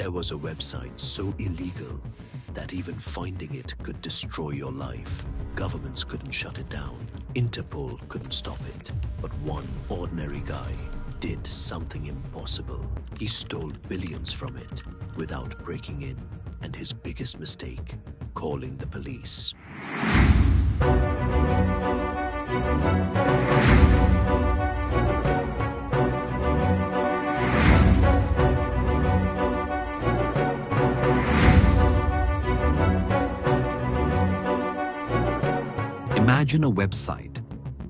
There was a website so illegal that even finding it could destroy your life. Governments couldn't shut it down. Interpol couldn't stop it. But one ordinary guy did something impossible. He stole billions from it without breaking in. And his biggest mistake, calling the police. Imagine a website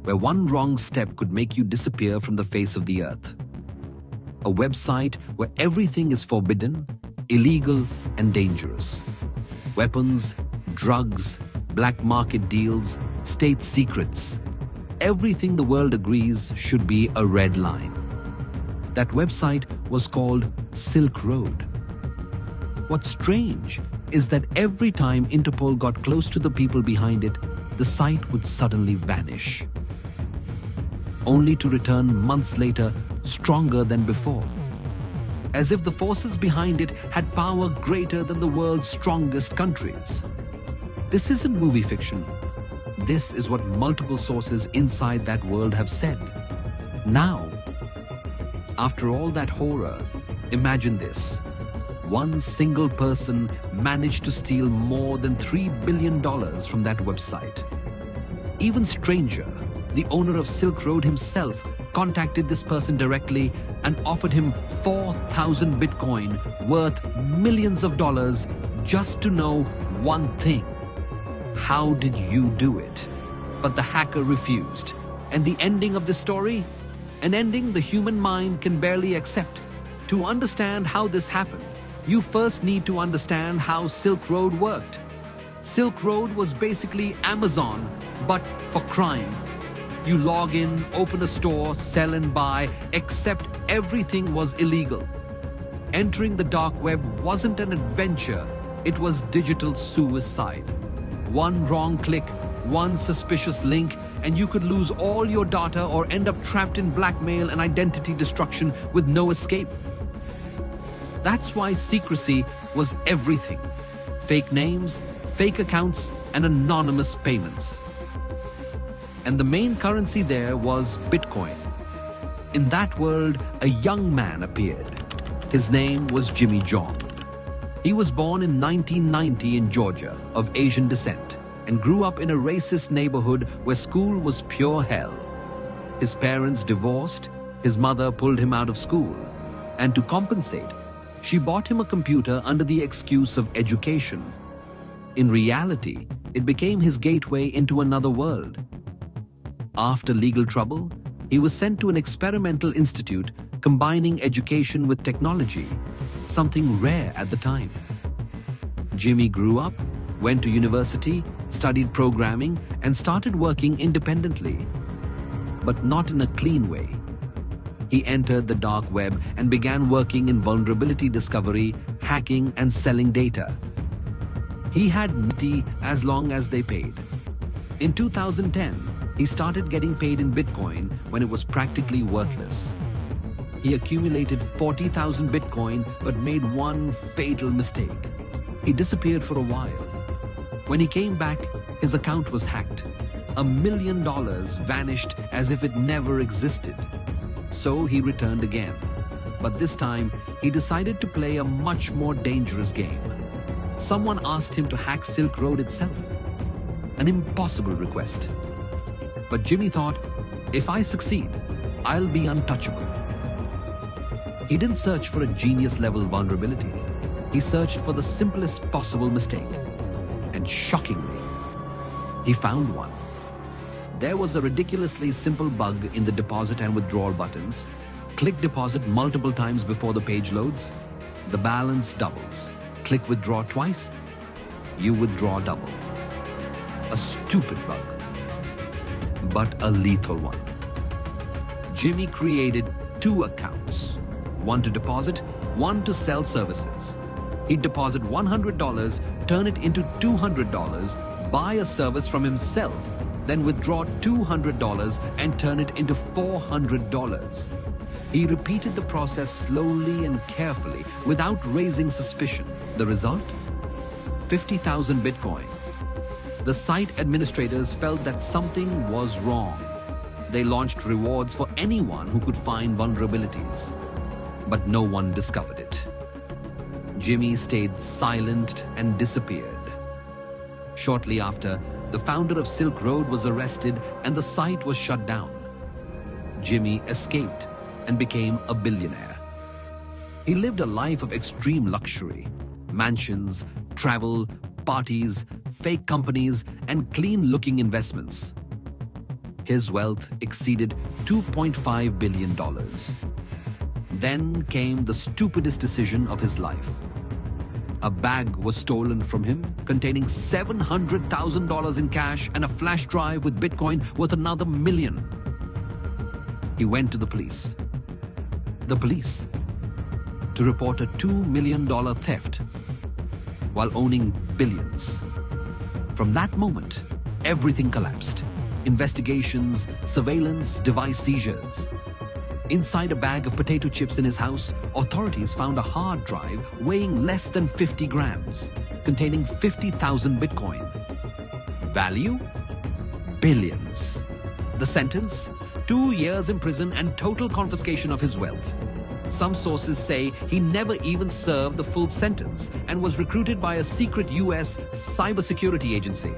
where one wrong step could make you disappear from the face of the earth. A website where everything is forbidden, illegal, and dangerous. Weapons, drugs, black market deals, state secrets. Everything the world agrees should be a red line. That website was called Silk Road. What's strange is that every time Interpol got close to the people behind it, the site would suddenly vanish, only to return months later stronger than before, as if the forces behind it had power greater than the world's strongest countries. This isn't movie fiction. This is what multiple sources inside that world have said. Now, after all that horror, imagine this. One single person managed to steal more than $3 billion from that website. Even stranger, the owner of Silk Road himself contacted this person directly and offered him 4,000 Bitcoin worth millions of dollars just to know one thing. How did you do it? But the hacker refused. And the ending of this story? An ending the human mind can barely accept. To understand how this happened, you first need to understand how Silk Road worked. Silk Road was basically Amazon, but for crime. You log in, open a store, sell and buy, except everything was illegal. Entering the dark web wasn't an adventure, it was digital suicide. One wrong click, one suspicious link, and you could lose all your data or end up trapped in blackmail and identity destruction with no escape. That's why secrecy was everything. Fake names, fake accounts, and anonymous payments. And the main currency there was Bitcoin. In that world, a young man appeared. His name was Jimmy Zhong. He was born in 1990 in Georgia, of Asian descent, and grew up in a racist neighborhood where school was pure hell. His parents divorced, his mother pulled him out of school, and to compensate, she bought him a computer under the excuse of education. In reality, it became his gateway into another world. After legal trouble, he was sent to an experimental institute combining education with technology, something rare at the time. Jimmy grew up, went to university, studied programming, and started working independently, but not in a clean way. He entered the dark web and began working in vulnerability discovery, hacking, and selling data. He had money as long as they paid. In 2010, he started getting paid in Bitcoin when it was practically worthless. He accumulated 40,000 Bitcoin but made one fatal mistake. He disappeared for a while. When he came back, his account was hacked. $1 million vanished as if it never existed. So he returned again. But this time, he decided to play a much more dangerous game. Someone asked him to hack Silk Road itself. An impossible request. But Jimmy thought, if I succeed, I'll be untouchable. He didn't search for a genius-level vulnerability. He searched for the simplest possible mistake. And shockingly, he found one. There was a ridiculously simple bug in the deposit and withdrawal buttons. Click deposit multiple times before the page loads. The balance doubles. Click withdraw twice. You withdraw double. A stupid bug, but a lethal one. Jimmy created 2 accounts. One to deposit, one to sell services. He'd deposit $100, turn it into $200, buy a service from himself, then withdraw $200 and turn it into $400. He repeated the process slowly and carefully without raising suspicion. The result? 50,000 Bitcoin. The site administrators felt that something was wrong. They launched rewards for anyone who could find vulnerabilities, but no one discovered it. Jimmy stayed silent and disappeared. Shortly after, the founder of Silk Road was arrested and the site was shut down. Jimmy escaped and became a billionaire. He lived a life of extreme luxury: mansions, travel, parties, fake companies, and clean-looking investments. His wealth exceeded $2.5 billion. Then came the stupidest decision of his life. A bag was stolen from him containing $700,000 in cash and a flash drive with Bitcoin worth another $1 million. He went to the police. To report a $2 million theft while owning billions. From that moment, everything collapsed. Investigations, surveillance, device seizures. Inside a bag of potato chips in his house, authorities found a hard drive weighing less than 50 grams, containing 50,000 Bitcoin. Value? Billions. The sentence? 2 years in prison and total confiscation of his wealth. Some sources say he never even served the full sentence and was recruited by a secret US cybersecurity agency.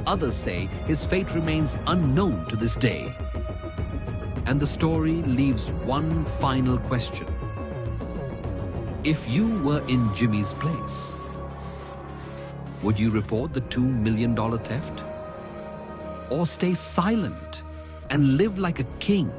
Others say his fate remains unknown to this day. And the story leaves one final question. If you were in Jimmy's place, would you report the $2 million theft? Or stay silent and live like a king